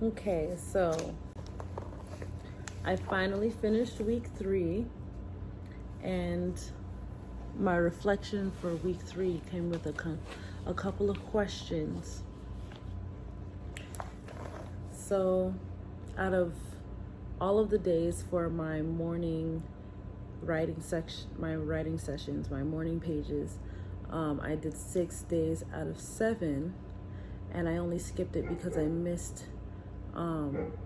Okay, so I finally finished week 3, and my reflection for week 3 came with a couple of questions. So, out of all of the days for my morning writing sessions, my morning pages, I did 6 days out of 7, and I only skipped it because I missed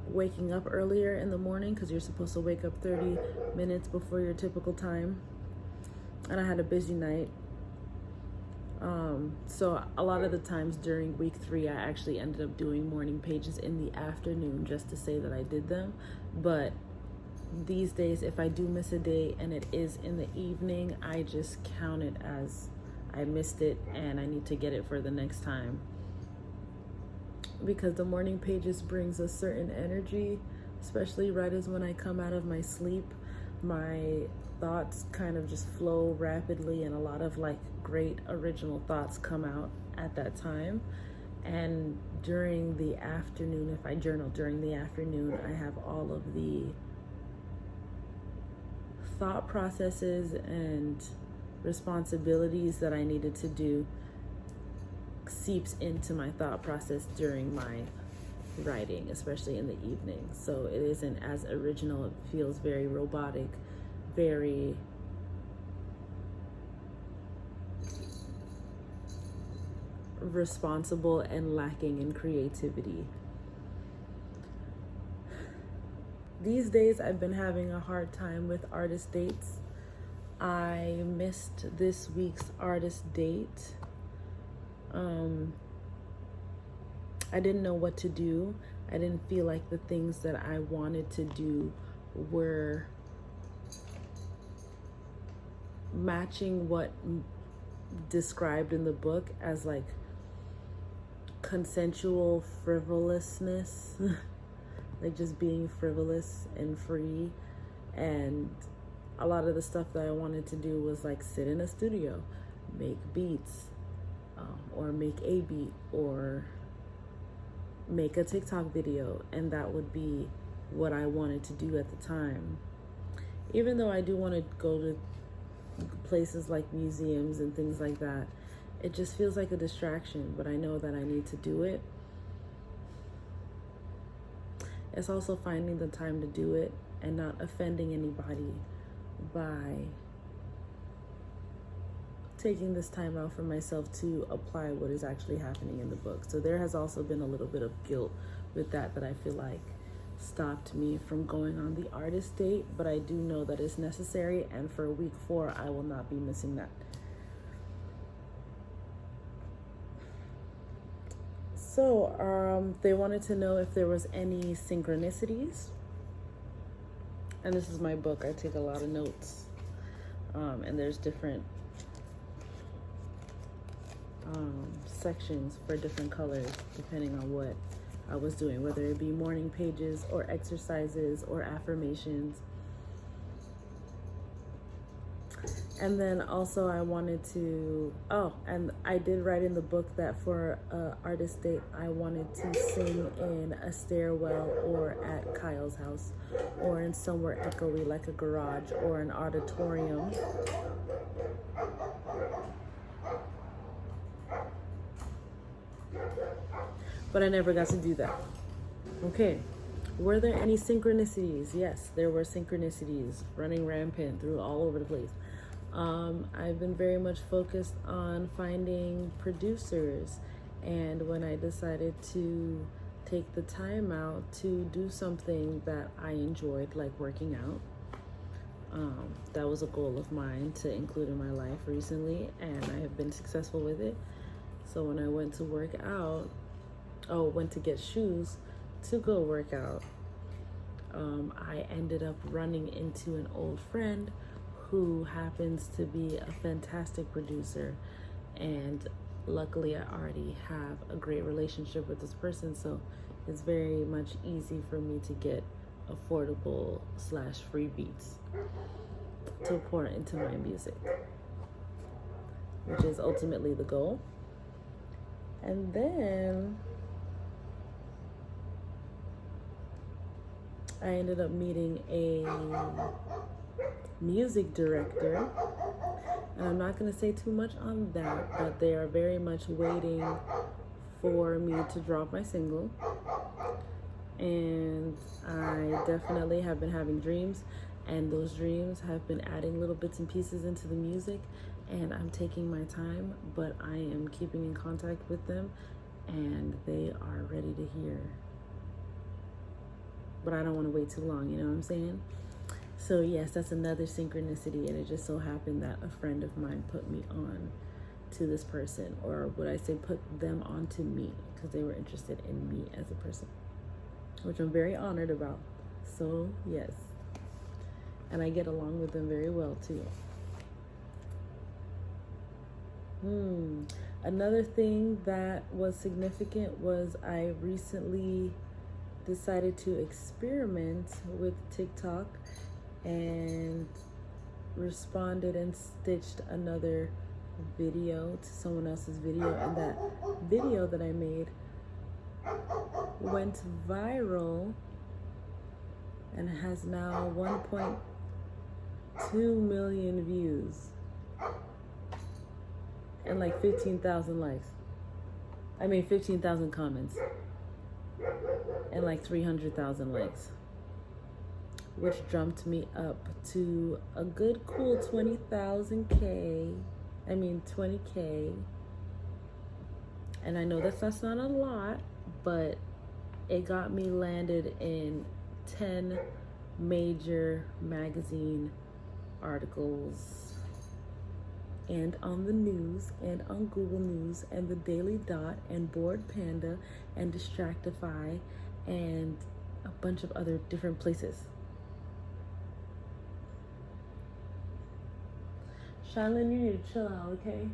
waking up earlier in the morning, because you're supposed to wake up 30 minutes before your typical time, and I had a busy night. So a lot of the times during week 3, I actually ended up doing morning pages in the afternoon just to say that I did them. But these days, if I do miss a day and it is in the evening, I just count it as I missed it and I need to get it for the next time. Because the morning pages brings a certain energy, especially right as when I come out of my sleep. My thoughts kind of just flow rapidly, and a lot of like great original thoughts come out at that time. And during the afternoon, if I journal during the afternoon, I have all of the thought processes and responsibilities that I needed to do seeps into my thought process during my writing, especially in the evening. So it isn't as original. It feels very robotic, very responsible, and lacking in creativity. These days I've been having a hard time with artist dates. I missed this week's artist date. I didn't know what to do. I didn't feel like the things that I wanted to do were matching what described in the book as like consensual frivolousness, like just being frivolous and free. And a lot of the stuff that I wanted to do was like sit in a studio, make beats, or make a beat, or make a TikTok video, and that would be what I wanted to do at the time. Even though I do want to go to places like museums and things like that, it just feels like a distraction, but I know that I need to do it. It's also finding the time to do it and not offending anybody by taking this time out for myself to apply what is actually happening in the book. So there has also been a little bit of guilt with that I feel like stopped me from going on the artist date, but I do know that it's necessary, and for week 4 I will not be missing that. So they wanted to know if there was any synchronicities, and this is my book. I take a lot of notes, and there's different sections for different colors depending on what I was doing, whether it be morning pages or exercises or affirmations. And then also I wanted to, and I did write in the book that for artist date, I wanted to sing in a stairwell or at Kyle's house or in somewhere echoey like a garage or an auditorium. But I never got to do that. Okay, were there any synchronicities? Yes, there were synchronicities running rampant through all over the place. I've been very much focused on finding producers, and when I decided to take the time out to do something that I enjoyed, like working out, that was a goal of mine to include in my life recently, and I have been successful with it. So when I went to work out, went to get shoes to go work out, I ended up running into an old friend who happens to be a fantastic producer, and luckily I already have a great relationship with this person, so it's very much easy for me to get affordable / free beats to pour into my music, which is ultimately the goal. And then I ended up meeting a music director, and I'm not going to say too much on that, but they are very much waiting for me to drop my single. And I definitely have been having dreams, and those dreams have been adding little bits and pieces into the music, and I'm taking my time, but I am keeping in contact with them, and they are ready to hear. But I don't want to wait too long, you know what I'm saying? So yes, that's another synchronicity, and it just so happened that a friend of mine put me on to this person, or would I say put them on to me, because they were interested in me as a person, which I'm very honored about. So yes, and I get along with them very well too. Another thing that was significant was I recently decided to experiment with TikTok and responded and stitched another video to someone else's video, and that video that I made went viral and has now 1.2 million views and like 15,000 likes. 15,000 comments and like 300,000 likes, which jumped me up to a good cool 20K. And I know that's not a lot, but it got me landed in 10 major magazine articles, and on the news, and on Google News, and the Daily Dot, and Board Panda, and Distractify, and a bunch of other different places. Shanlin, you need to chill out, okay?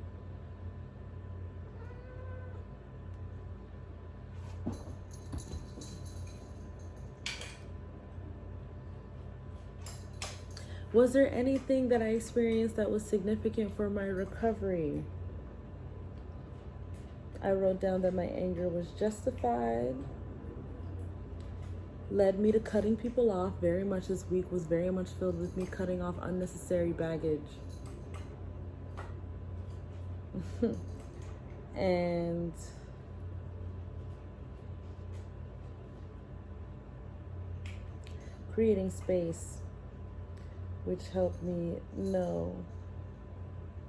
Was there anything that I experienced that was significant for my recovery? I wrote down that my anger was justified, led me to cutting people off. Very much this week was very much filled with me cutting off unnecessary baggage. And creating space, which helped me know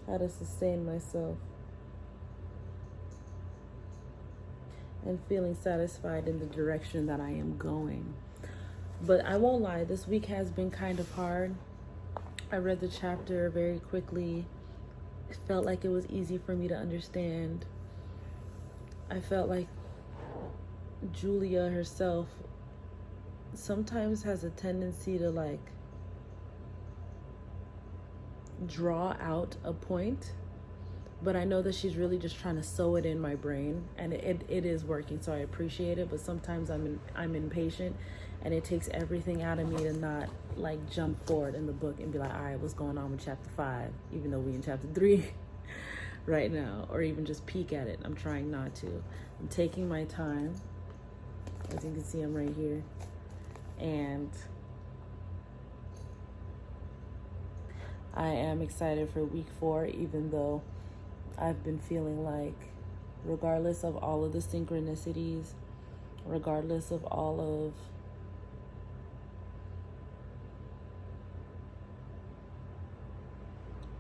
how to sustain myself, and feeling satisfied in the direction that I am going. But I won't lie, this week has been kind of hard. I read the chapter very quickly. It felt like it was easy for me to understand. I felt like Julia herself sometimes has a tendency to like draw out a point, but I know that she's really just trying to sew it in my brain, and it is working, so I appreciate it. But sometimes I'm impatient, and it takes everything out of me to not like jump forward in the book and be like, all right, what's going on with chapter 5, even though we in chapter 3 right now, or even just peek at it. I'm trying not to. I'm taking my time. As you can see, I'm right here, and I am excited for week 4, even though I've been feeling like, regardless of all of the synchronicities, regardless of all of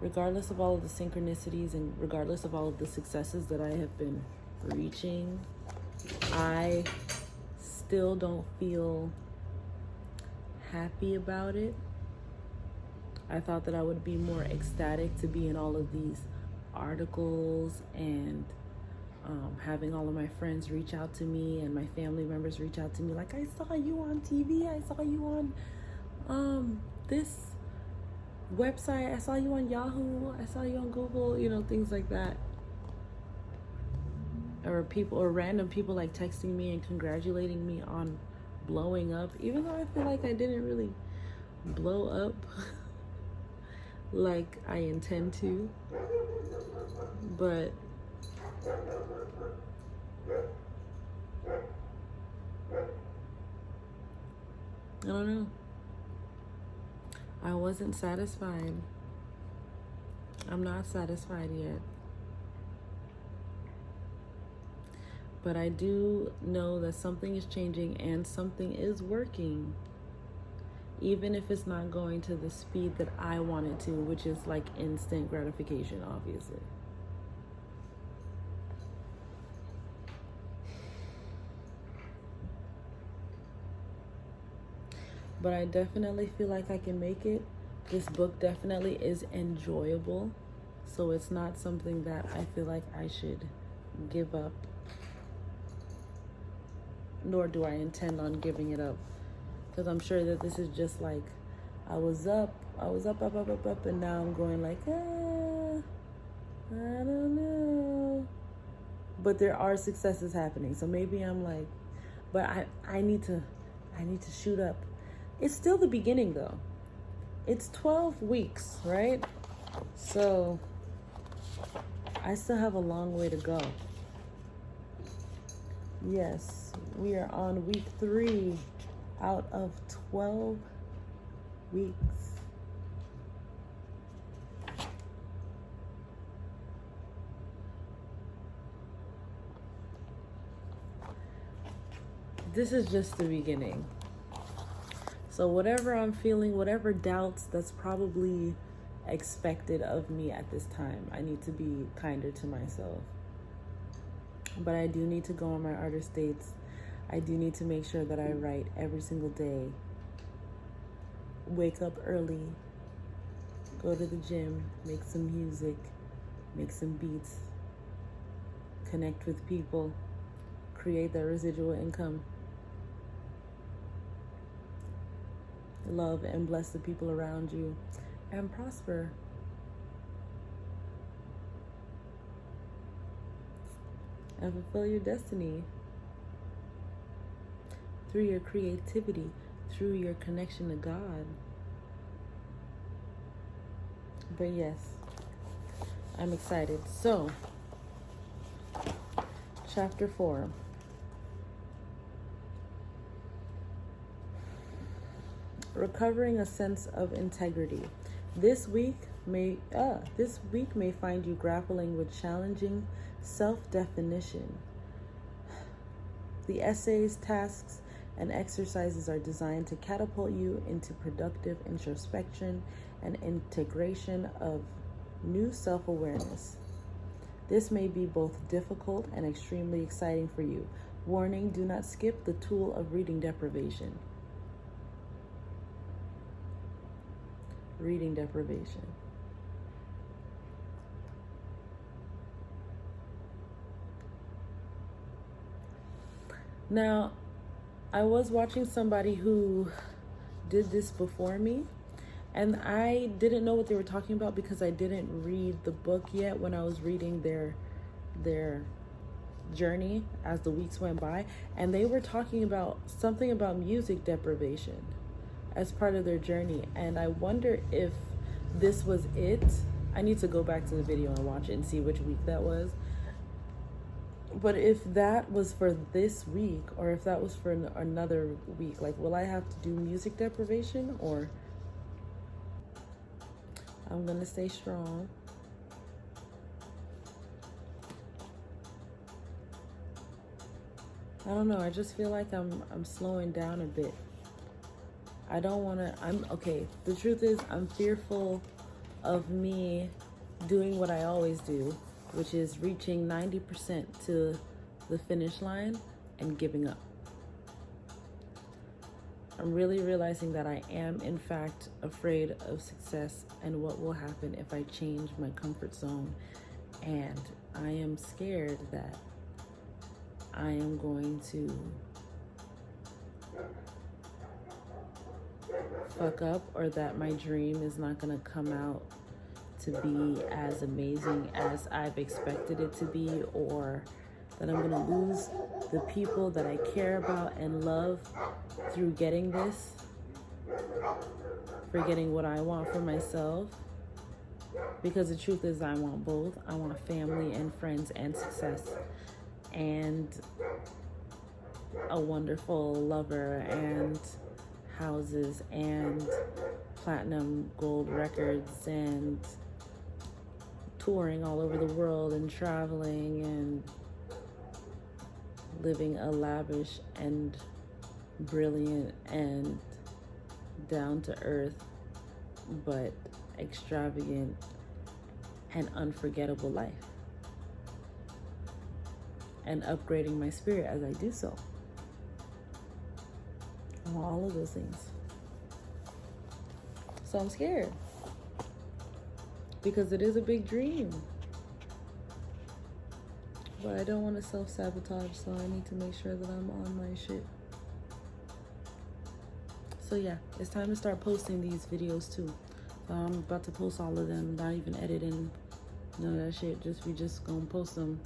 the synchronicities, and regardless of all of the successes that I have been reaching, I still don't feel happy about it. I thought that I would be more ecstatic to be in all of these articles, and having all of my friends reach out to me, and my family members reach out to me like, I saw you on TV, I saw you on this website, I saw you on Yahoo, I saw you on Google, things like that. Or random people like texting me and congratulating me on blowing up, even though I feel like I didn't really blow up like I intend to. But I don't know. I wasn't satisfied. I'm not satisfied yet. But I do know that something is changing and something is working. Even if it's not going to the speed that I want it to, which is like instant gratification, obviously. But I definitely feel like I can make it. This book definitely is enjoyable. So it's not something that I feel like I should give up. Nor do I intend on giving it up. Because I'm sure that this is just like, I was up, and now I'm going like, I don't know. But there are successes happening. So maybe I'm like, but I need to shoot up. It's still the beginning though. It's 12 weeks, right? So I still have a long way to go. Yes, we are on week 3 out of 12 weeks. This is just the beginning. So whatever I'm feeling, whatever doubts, that's probably expected of me at this time. I need to be kinder to myself. But I do need to go on my artist dates. I do need to make sure that I write every single day. Wake up early. Go to the gym. Make some music. Make some beats. Connect with people. Create that residual income. Love and bless the people around you. And prosper. And fulfill your destiny. Through your creativity. Through your connection to God. But yes, I'm excited. So, chapter 4. Recovering a sense of integrity. This week may find you grappling with challenging self-definition. The essays, tasks, and exercises are designed to catapult you into productive introspection and integration of new self-awareness. This may be both difficult and extremely exciting for you. Warning, do not skip the tool of reading deprivation. Reading deprivation. Now, I was watching somebody who did this before me, and I didn't know what they were talking about because I didn't read the book yet when I was reading their journey as the weeks went by, and they were talking about something about music deprivation as part of their journey, and I wonder if this was it. I need to go back to the video and watch it and see which week that was. But if that was for this week, or if that was for another week, like, will I have to do music deprivation, or I'm gonna stay strong. I don't know. I just feel like I'm slowing down a bit. I don't want to, okay, the truth is I'm fearful of me doing what I always do, which is reaching 90% to the finish line and giving up. I'm really realizing that I am, in fact, afraid of success and what will happen if I change my comfort zone. And I am scared that I am going to fuck up, or that my dream is not going to come out to be as amazing as I've expected it to be, or that I'm going to lose the people that I care about and love through getting this, forgetting what I want for myself. Because the truth is, I want both. I want family and friends and success and a wonderful lover and houses and platinum gold records and touring all over the world and traveling and living a lavish and brilliant and down to earth but extravagant and unforgettable life, and upgrading my spirit as I do so. I want all of those things. So I'm scared because it is a big dream, but I don't want to self-sabotage, so I need to make sure that I'm on my shit. So yeah, it's time to start posting these videos too. I'm about to post all of them, not even editing, none of that shit. We just gonna post them.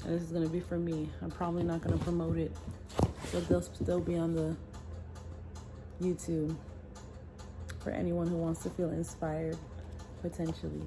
And this is gonna be for me. I'm probably not gonna promote it, but they'll still be on the YouTube for anyone who wants to feel inspired, potentially.